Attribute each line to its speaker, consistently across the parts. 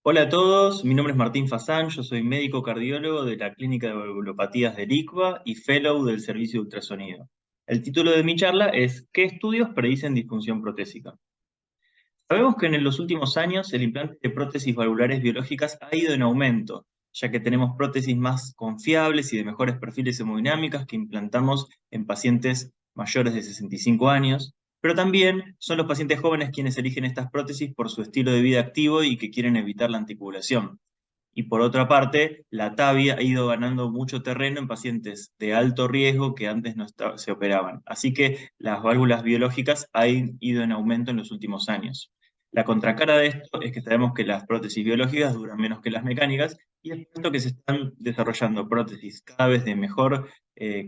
Speaker 1: Hola a todos, mi nombre es Martín Fazán, yo soy médico cardiólogo de la Clínica de Valvulopatías del ICVA y Fellow del Servicio de Ultrasonido. El título de mi charla es ¿Qué estudios predicen disfunción protésica? Sabemos que en los últimos años el implante de prótesis valvulares biológicas ha ido en aumento, ya que tenemos prótesis más confiables y de mejores perfiles hemodinámicas que implantamos en pacientes mayores de 65 años, pero también son los pacientes jóvenes quienes eligen estas prótesis por su estilo de vida activo y que quieren evitar la anticoagulación. Y por otra parte, la TAVI ha ido ganando mucho terreno en pacientes de alto riesgo que antes no se operaban. Así que las válvulas biológicas han ido en aumento en los últimos años. La contracara de esto es que sabemos que las prótesis biológicas duran menos que las mecánicas y es por esto que se están desarrollando prótesis cada vez de mejor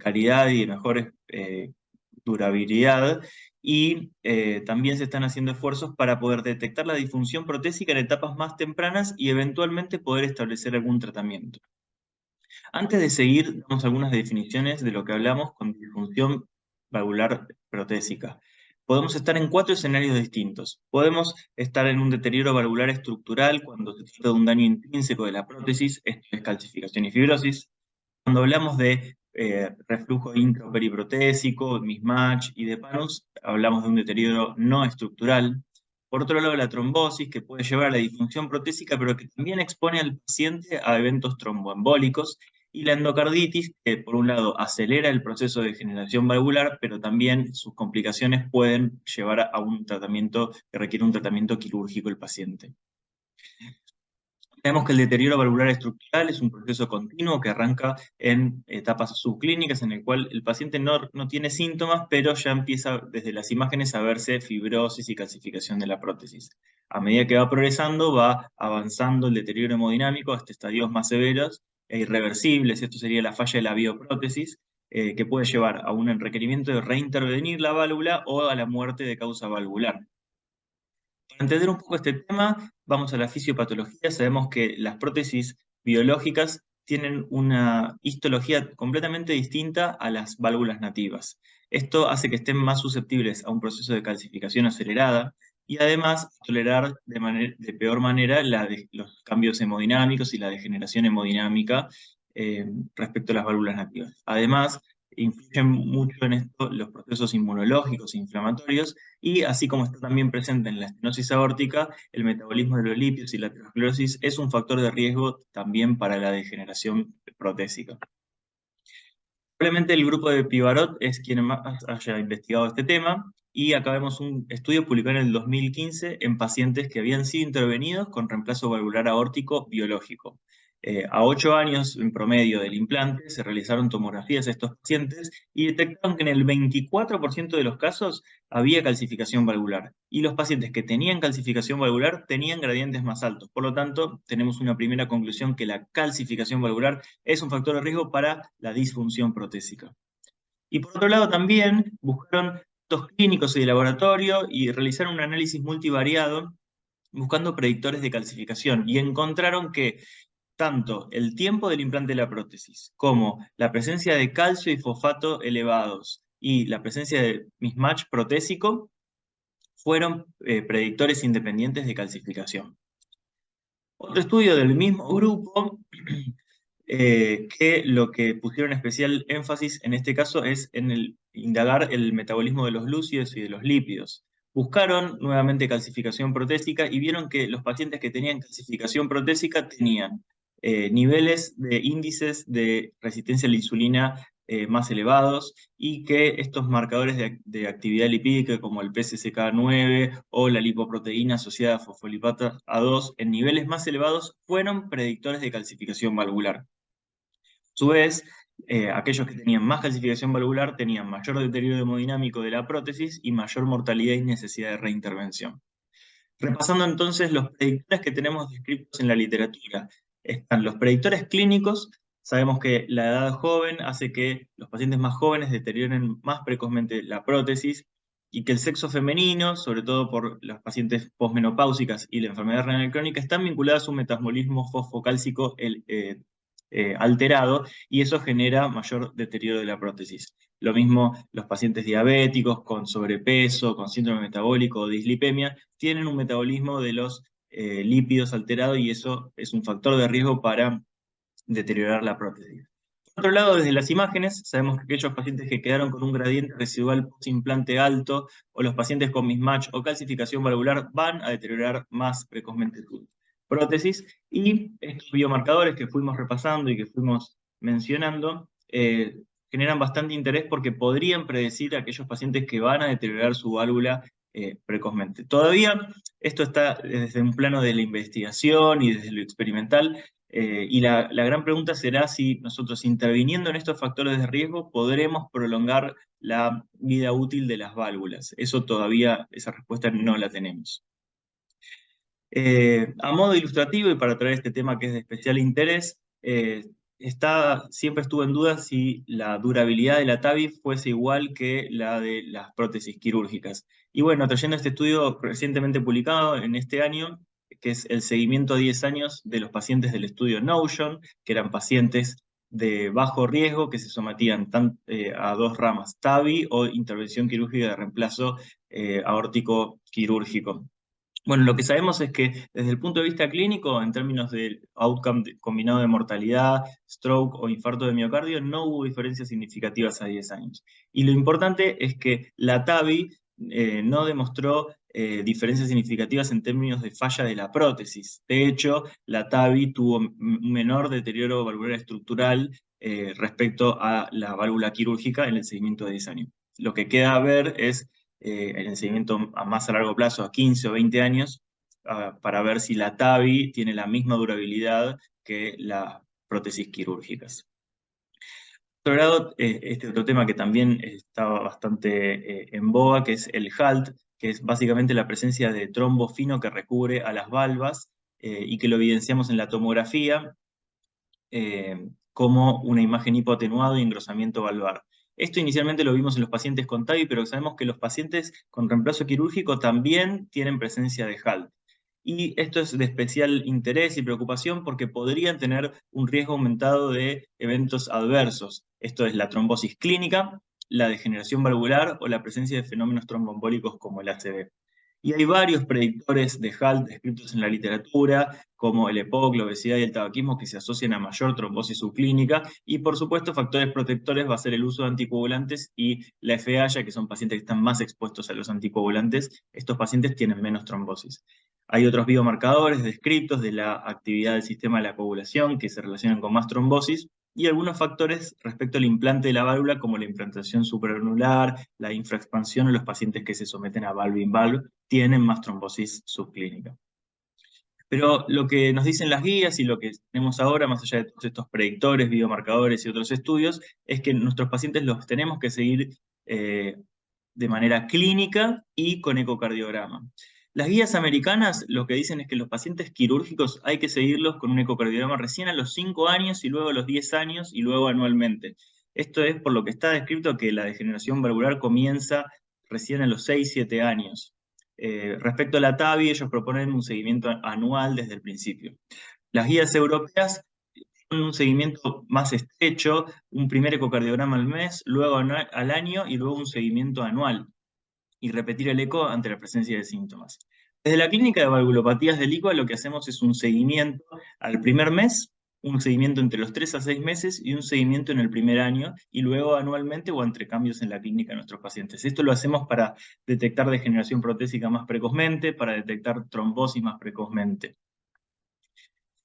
Speaker 1: calidad y de mejor durabilidad y también se están haciendo esfuerzos para poder detectar la disfunción protésica en etapas más tempranas y eventualmente poder establecer algún tratamiento. Antes de seguir, damos algunas definiciones de lo que hablamos con disfunción valvular protésica. Podemos estar en cuatro escenarios distintos. Podemos estar en un deterioro valvular estructural cuando se trata de un daño intrínseco de la prótesis, esto es calcificación y fibrosis. Cuando hablamos de reflujo introperiprotésico, mismatch y de Panus, hablamos de un deterioro no estructural. Por otro lado, la trombosis, que puede llevar a la disfunción protésica, pero que también expone al paciente a eventos tromboembólicos. Y la endocarditis, que por un lado acelera el proceso de degeneración valvular, pero también sus complicaciones pueden llevar a un tratamiento que requiere un tratamiento quirúrgico el paciente. Sabemos que el deterioro valvular estructural es un proceso continuo que arranca en etapas subclínicas en el cual el paciente no tiene síntomas, pero ya empieza desde las imágenes a verse fibrosis y calcificación de la prótesis. A medida que va progresando, va avanzando el deterioro hemodinámico hasta estadios más severos e irreversibles. Esto sería la falla de la bioprótesis, que puede llevar a un requerimiento de reintervenir la válvula o a la muerte de causa valvular. Para entender un poco este tema, vamos a la fisiopatología. Sabemos que las prótesis biológicas tienen una histología completamente distinta a las válvulas nativas. Esto hace que estén más susceptibles a un proceso de calcificación acelerada y además tolerar de peor manera los cambios hemodinámicos y la degeneración hemodinámica respecto a las válvulas nativas. Además, influyen mucho en esto los procesos inmunológicos e inflamatorios y así como está también presente en la estenosis aórtica, el metabolismo de los lípidos y la aterosclerosis es un factor de riesgo también para la degeneración protésica. Probablemente el grupo de Pivarot es quien más haya investigado este tema y acá vemos un estudio publicado en el 2015 en pacientes que habían sido intervenidos con reemplazo valvular aórtico biológico. A 8 años en promedio del implante se realizaron tomografías a estos pacientes y detectaron que en el 24% de los casos había calcificación valvular. Y los pacientes que tenían calcificación valvular tenían gradientes más altos. Por lo tanto, tenemos una primera conclusión que la calcificación valvular es un factor de riesgo para la disfunción protésica. Y por otro lado también buscaron datos clínicos y de laboratorio y realizaron un análisis multivariado buscando predictores de calcificación y encontraron que tanto el tiempo del implante de la prótesis como la presencia de calcio y fosfato elevados y la presencia de mismatch protésico fueron predictores independientes de calcificación. Otro estudio del mismo grupo que lo que pusieron especial énfasis en este caso es en el indagar el metabolismo de los lúcidos y de los lípidos. Buscaron nuevamente calcificación protésica y vieron que los pacientes que tenían calcificación protésica tenían niveles de índices de resistencia a la insulina más elevados y que estos marcadores de actividad lipídica como el PCSK9 o la lipoproteína asociada a fosfolipata A2 en niveles más elevados fueron predictores de calcificación valvular. A su vez, aquellos que tenían más calcificación valvular tenían mayor deterioro hemodinámico de la prótesis y mayor mortalidad y necesidad de reintervención. Repasando entonces los predictores que tenemos descritos en la literatura, están los predictores clínicos. Sabemos que la edad joven hace que los pacientes más jóvenes deterioren más precozmente la prótesis y que el sexo femenino, sobre todo por las pacientes posmenopáusicas y la enfermedad renal crónica, están vinculadas a un metabolismo fosfocálcico alterado y eso genera mayor deterioro de la prótesis. Lo mismo los pacientes diabéticos con sobrepeso, con síndrome metabólico o dislipemia, tienen un metabolismo de los lípidos alterados y eso es un factor de riesgo para deteriorar la prótesis. Por otro lado, desde las imágenes, sabemos que aquellos pacientes que quedaron con un gradiente residual post-implante alto o los pacientes con mismatch o calcificación valvular van a deteriorar más precozmente su prótesis y estos biomarcadores que fuimos repasando y que fuimos mencionando generan bastante interés porque podrían predecir a aquellos pacientes que van a deteriorar su válvula precozmente. Todavía esto está desde un plano de la investigación y desde lo experimental, y la gran pregunta será si nosotros interviniendo en estos factores de riesgo podremos prolongar la vida útil de las válvulas. Eso todavía, esa respuesta no la tenemos. A modo ilustrativo y para traer este tema que es de especial interés, siempre estuvo en duda si la durabilidad de la TAVI fuese igual que la de las prótesis quirúrgicas. Y bueno, trayendo este estudio recientemente publicado en este año, que es el seguimiento a 10 años de los pacientes del estudio Notion, que eran pacientes de bajo riesgo que se sometían a dos ramas, TAVI o intervención quirúrgica de reemplazo aórtico quirúrgico. Bueno, lo que sabemos es que desde el punto de vista clínico, en términos del outcome combinado de mortalidad, stroke o infarto de miocardio, no hubo diferencias significativas a 10 años. Y lo importante es que la TAVI no demostró diferencias significativas en términos de falla de la prótesis. De hecho, la TAVI tuvo un menor deterioro valvular estructural respecto a la válvula quirúrgica en el seguimiento de 10 años. Lo que queda a ver es en el seguimiento a más a largo plazo, a 15 o 20 años, para ver si la TAVI tiene la misma durabilidad que las prótesis quirúrgicas. Por otro lado, este otro tema que también estaba bastante en boga, que es el HALT, que es básicamente la presencia de trombo fino que recubre a las valvas y que lo evidenciamos en la tomografía como una imagen hipoatenuada y engrosamiento valvar. Esto inicialmente lo vimos en los pacientes con TAVI, pero sabemos que los pacientes con reemplazo quirúrgico también tienen presencia de HALT. Y esto es de especial interés y preocupación porque podrían tener un riesgo aumentado de eventos adversos. Esto es la trombosis clínica, la degeneración valvular o la presencia de fenómenos tromboembólicos como el ACV. Y hay varios predictores de HALT descritos en la literatura, como el EPOC, la obesidad y el tabaquismo, que se asocian a mayor trombosis subclínica. Y por supuesto, factores protectores va a ser el uso de anticoagulantes y la FA, ya que son pacientes que están más expuestos a los anticoagulantes. Estos pacientes tienen menos trombosis. Hay otros biomarcadores descritos de la actividad del sistema de la coagulación que se relacionan con más trombosis y algunos factores respecto al implante de la válvula, como la implantación supragranular, la infraexpansión en los pacientes que se someten a valve-in-valve, tienen más trombosis subclínica. Pero lo que nos dicen las guías y lo que tenemos ahora, más allá de todos estos predictores, biomarcadores y otros estudios, es que nuestros pacientes los tenemos que seguir de manera clínica y con ecocardiograma. Las guías americanas lo que dicen es que los pacientes quirúrgicos hay que seguirlos con un ecocardiograma recién a los 5 años y luego a los 10 años y luego anualmente. Esto es por lo que está descrito que la degeneración valvular comienza recién a los 6-7 años. Respecto a la TAVI, ellos proponen un seguimiento anual desde el principio. Las guías europeas son un seguimiento más estrecho, un primer ecocardiograma al mes, luego al año y luego un seguimiento anual, y repetir el eco ante la presencia de síntomas. Desde la clínica de valvulopatías del ICOA lo que hacemos es un seguimiento al primer mes, un seguimiento entre los 3 a 6 meses y un seguimiento en el primer año y luego anualmente o entre cambios en la clínica de nuestros pacientes. Esto lo hacemos para detectar degeneración protésica más precozmente, para detectar trombosis más precozmente.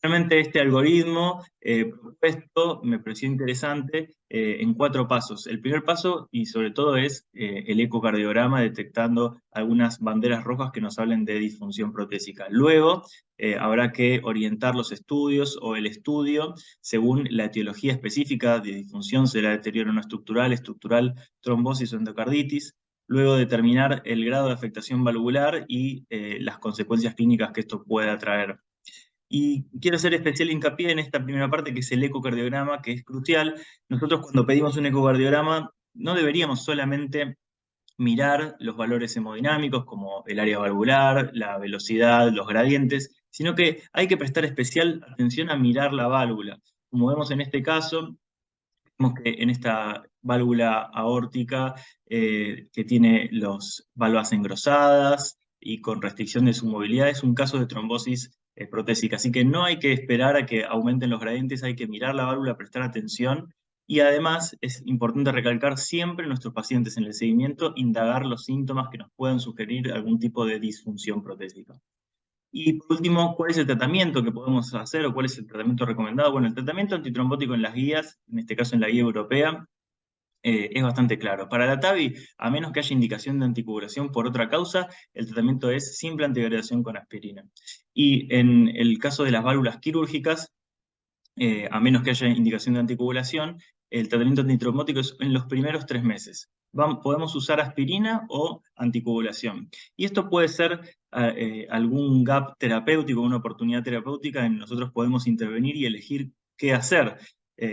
Speaker 1: Realmente este algoritmo propuesto me pareció interesante en 4 pasos. El primer paso, y sobre todo, es el ecocardiograma detectando algunas banderas rojas que nos hablen de disfunción protésica. Luego habrá que orientar los estudios o el estudio según la etiología específica de disfunción, será deterioro no estructural, estructural, trombosis o endocarditis. Luego determinar el grado de afectación valvular y las consecuencias clínicas que esto pueda traer. Y quiero hacer especial hincapié en esta primera parte, que es el ecocardiograma, que es crucial. Nosotros cuando pedimos un ecocardiograma no deberíamos solamente mirar los valores hemodinámicos como el área valvular, la velocidad, los gradientes, sino que hay que prestar especial atención a mirar la válvula. Como vemos en este caso, vemos que en esta válvula aórtica que tiene las valvas engrosadas, y con restricción de su movilidad, es un caso de trombosis protésica. Así que no hay que esperar a que aumenten los gradientes, hay que mirar la válvula, prestar atención. Y además es importante recalcar siempre en nuestros pacientes en el seguimiento, indagar los síntomas que nos puedan sugerir algún tipo de disfunción protésica. Y por último, ¿cuál es el tratamiento que podemos hacer o cuál es el tratamiento recomendado? Bueno, el tratamiento antitrombótico en las guías, en este caso en la guía europea, es bastante claro. Para la TAVI, a menos que haya indicación de anticoagulación por otra causa, el tratamiento es simple antiagregación con aspirina. Y en el caso de las válvulas quirúrgicas, a menos que haya indicación de anticoagulación, el tratamiento antitrombótico es en los primeros 3 meses. Podemos usar aspirina o anticoagulación. Y esto puede ser algún gap terapéutico, una oportunidad terapéutica en nosotros podemos intervenir y elegir qué hacer.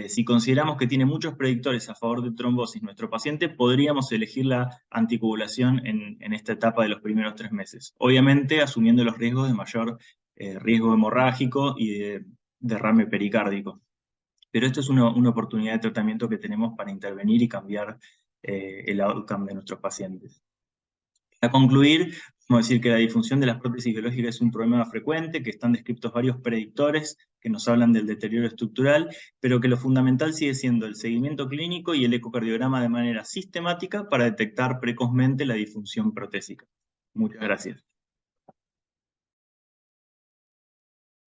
Speaker 1: Si consideramos que tiene muchos predictores a favor de trombosis nuestro paciente, podríamos elegir la anticoagulación en esta etapa de los primeros 3 meses. Obviamente asumiendo los riesgos de mayor riesgo hemorrágico y de derrame pericárdico. Pero esto es una oportunidad de tratamiento que tenemos para intervenir y cambiar el outcome de nuestros pacientes. Para concluir, podemos decir que la disfunción de las prótesis biológicas es un problema frecuente, que están descritos varios predictores que nos hablan del deterioro estructural, pero que lo fundamental sigue siendo el seguimiento clínico y el ecocardiograma de manera sistemática para detectar precozmente la disfunción protésica. Muchas gracias.